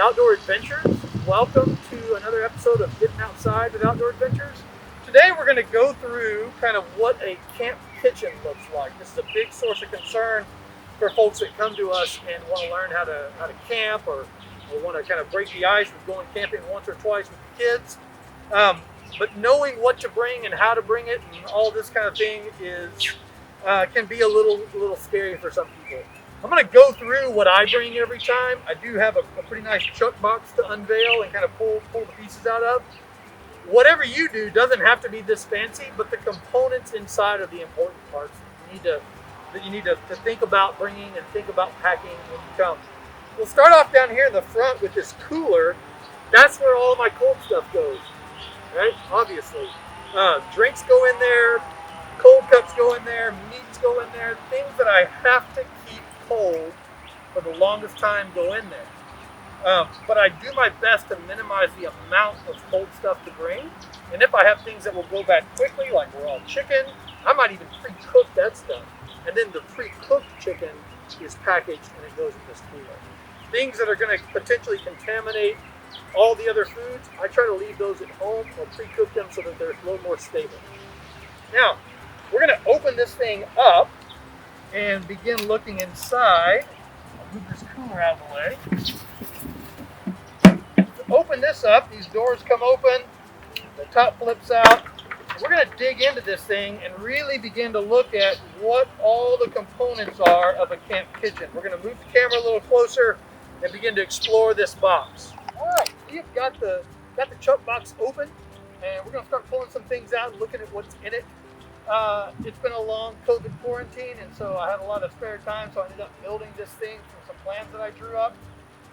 Outdoor Adventures. Welcome to another episode of Getting Outside with Outdoor Adventures. Today we're going to go through kind of what a camp kitchen looks like. This is a big source of concern for folks that come to us and want to learn how to camp or want to kind of break the ice with going camping once or twice with the kids. But knowing what to bring and how to bring it and all this kind of thing can be a little scary for some people. I'm going to go through what I bring every time. I do have a pretty nice chuck box to unveil and kind of pull the pieces out of. Whatever you do doesn't have to be this fancy, but the components inside are the important parts that you need to think about bringing and think about packing when you come. We'll start off down here in the front with this cooler. That's where all my cold stuff goes, right? Obviously. Drinks go in there, cold cups go in there, meats go in there, things that I have to keep cold for the longest time go in there. But I do my best to minimize the amount of cold stuff to bring. And if I have things that will go bad quickly, like raw chicken, I might even pre-cook that stuff. And then the pre-cooked chicken is packaged and it goes in this cooler. Things that are going to potentially contaminate all the other foods, I try to leave those at home or pre-cook them so that they're a little more stable. Now, we're going to open this thing up and begin looking inside. I'll move this cooler out of the way. To open this up, these doors come open, the top flips out. We're going to dig into this thing and really begin to look at what all the components are of a camp kitchen. We're going to move the camera a little closer and begin to explore this box. All right, we've got the chuck box open, and we're going to start pulling some things out and looking at what's in it. It's been a long COVID quarantine, and so I had a lot of spare time, so I ended up building this thing from some plans that I drew up.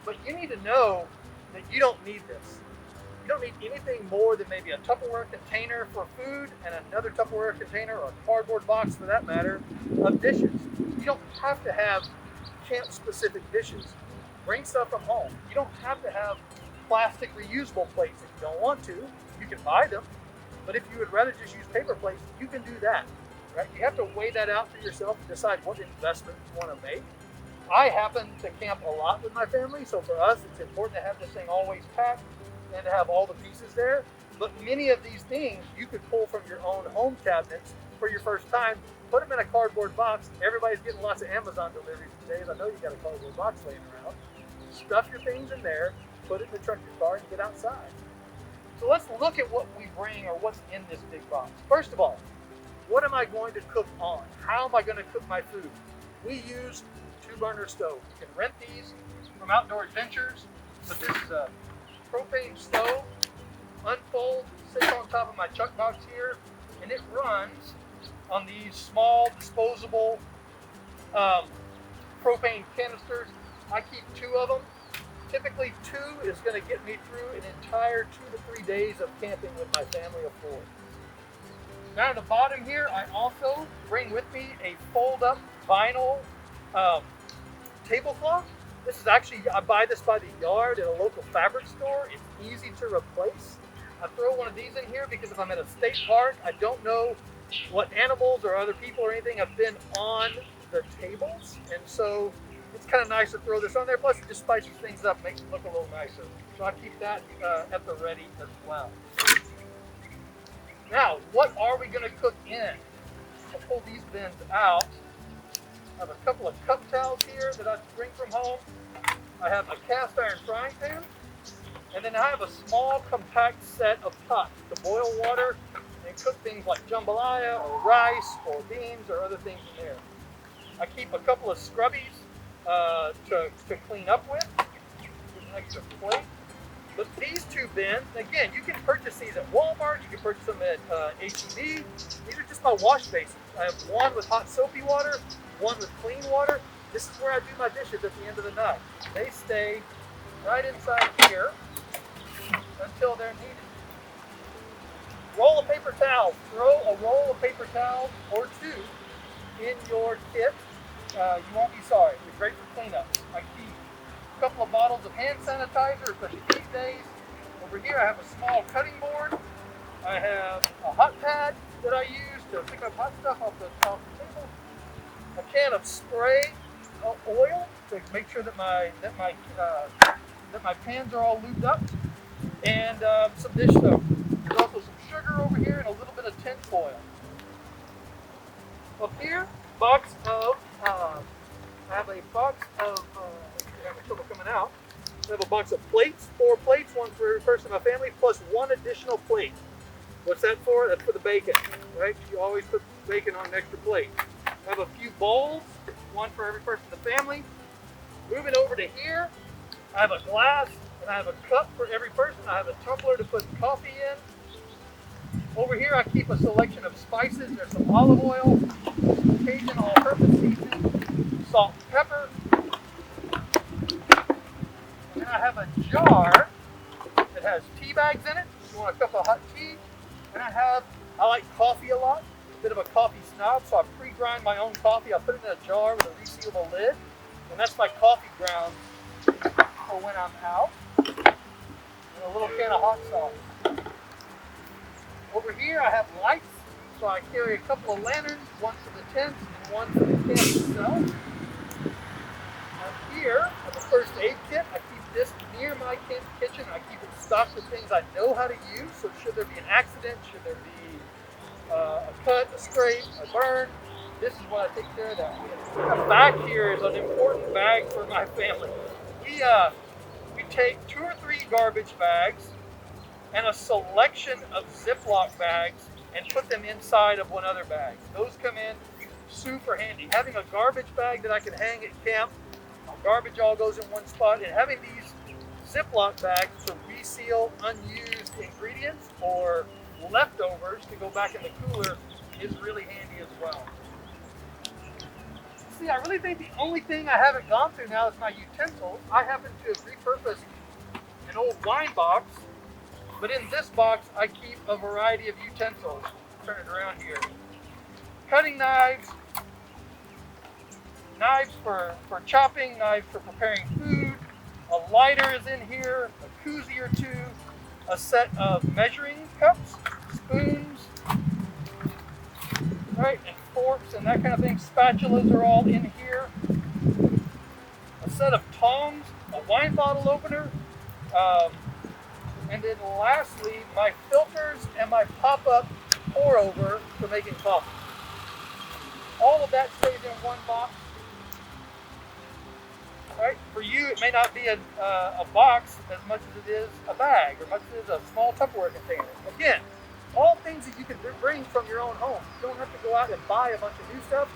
But you need to know that you don't need this. You don't need anything more than maybe a Tupperware container for food and another Tupperware container, or a cardboard box for that matter, of dishes. You don't have to have camp-specific dishes. Bring stuff from home. You don't have to have plastic reusable plates if you don't want to. You can buy them. But if you would rather just use paper plates, you can do that, right? You have to weigh that out for yourself and decide what investment you want to make. I happen to camp a lot with my family, so for us, it's important to have this thing always packed and to have all the pieces there. But many of these things you could pull from your own home cabinets for your first time, put them in a cardboard box. Everybody's getting lots of Amazon deliveries these days. I know you got a cardboard box laying around. Stuff your things in there, put it in the trunk of your car, and get outside. So let's look at what we bring or what's in this big box. First of all, what am I going to cook on? How am I going to cook my food? We use 2-burner stove. You can rent these from Outdoor Adventures, but this is a propane stove. Unfolds, sits on top of my chuck box here, and it runs on these small disposable propane canisters. I keep 2 of them. Typically 2 is going to get me through an entire 2 to 3 days of camping with my family of 4. Down at the bottom here, I also bring with me a fold-up vinyl tablecloth. This is actually, I buy this by the yard at a local fabric store. It's easy to replace. I throw one of these in here because if I'm at a state park, I don't know what animals or other people or anything have been on the tables, and so it's kind of nice to throw this on there. Plus, it just spices things up, makes it look a little nicer. So I keep that at the ready as well. Now, what are we going to cook in? I'll pull these bins out. I have a couple of cup towels here that I bring from home. I have a cast iron frying pan. And then I have a small, compact set of pots to boil water and cook things like jambalaya or rice or beans or other things in there. I keep a couple of scrubbies to clean up with. There's an extra plate. But these 2 bins, again, you can purchase these at Walmart. You can purchase them at H-E-B. These are just my wash basins. I have one with hot soapy water, one with clean water. This is where I do my dishes at the end of the night. They stay right inside here until they're needed. Roll of paper towels. Throw a roll of paper towels or 2 in your kit. You won't be sorry. It's great for cleanup. I keep a couple of bottles of hand sanitizer, especially these days. Over here I have a small cutting board. I have a hot pad that I use to pick up hot stuff off the table. A can of spray oil to make sure that my that my pans are all lubed up, and some dish soap. There's also some sugar over here and a little bit of tin foil. Up here, I have a box of, I have trouble coming out. I have a box of plates, 4 plates, one for every person in my family, plus 1 additional plate. What's that for? That's for the bacon, right? You always put bacon on an extra plate. I have a few bowls, 1 for every person in the family. Moving over to here, I have a glass and I have a cup for every person. I have a tumbler to put coffee in. Over here, I keep a selection of spices. There's some olive oil, some Cajun all-purpose seasoning, salt and pepper. And I have a jar that has tea bags in it. If you want a cup of hot tea. And I like coffee a lot, a bit of a coffee snob, so I pre-grind my own coffee. I put it in a jar with a resealable lid, and that's my coffee ground for when I'm out. And a little can of hot sauce. Over here I have lights, so I carry a couple of lanterns, 1 for the tent and 1 for the camp itself. Up here, I have a first aid kit. I keep this near my camp kitchen. I keep it stocked with things I know how to use, so should there be an accident, should there be a cut, a scrape, a burn, this is what I take care of that with. The back here is an important bag for my family. We take 2 or 3 garbage bags and a selection of Ziploc bags and put them inside of one other bag. Those come in super handy. Having a garbage bag that I can hang at camp, garbage all goes in one spot, and having these Ziploc bags to reseal unused ingredients or leftovers to go back in the cooler is really handy as well. See, I really think the only thing I haven't gone through now is my utensils. I happen to have repurposed an old wine box, but in this box I keep a variety of utensils. Turn it around here. Cutting knives, knives for chopping, knives for preparing food, a lighter is in here, a koozie or 2, a set of measuring cups, spoons, right, and forks and that kind of thing. Spatulas are all in here. A set of tongs, a wine bottle opener, and then lastly, my filters and my pop-up pour over for making coffee. All of that stays in one box. Right? For you, it may not be a box as much as it is a bag, or much as it is a small Tupperware container. Again, all things that you can bring from your own home. You don't have to go out and buy a bunch of new stuff.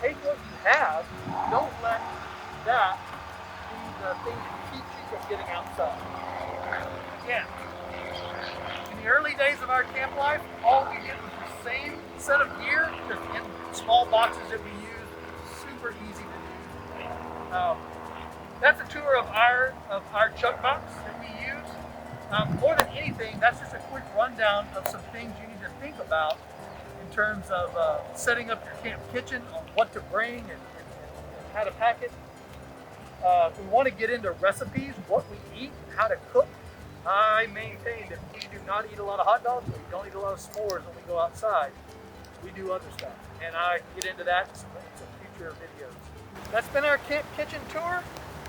Take what you have. Don't let that be the thing that keeps you from getting outside. Again, in the early days of our camp life, all we did was the same set of gear, just in small boxes that we used. Super easy to do. That's a tour of our chuck box that we use. More than anything, that's just a quick rundown of some things you need to think about in terms of setting up your camp kitchen, on what to bring and how to pack it. If we want to get into recipes, what we eat, how to cook, I maintain that we do not eat a lot of hot dogs, we don't eat a lot of s'mores when we go outside. We do other stuff, and I get into that in some future videos. That's been our camp kitchen tour.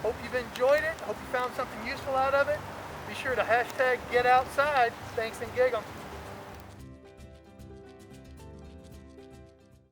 Hope you've enjoyed it. Hope you found something useful out of it. Be sure to hashtag #GetOutside. Thanks and gig 'em.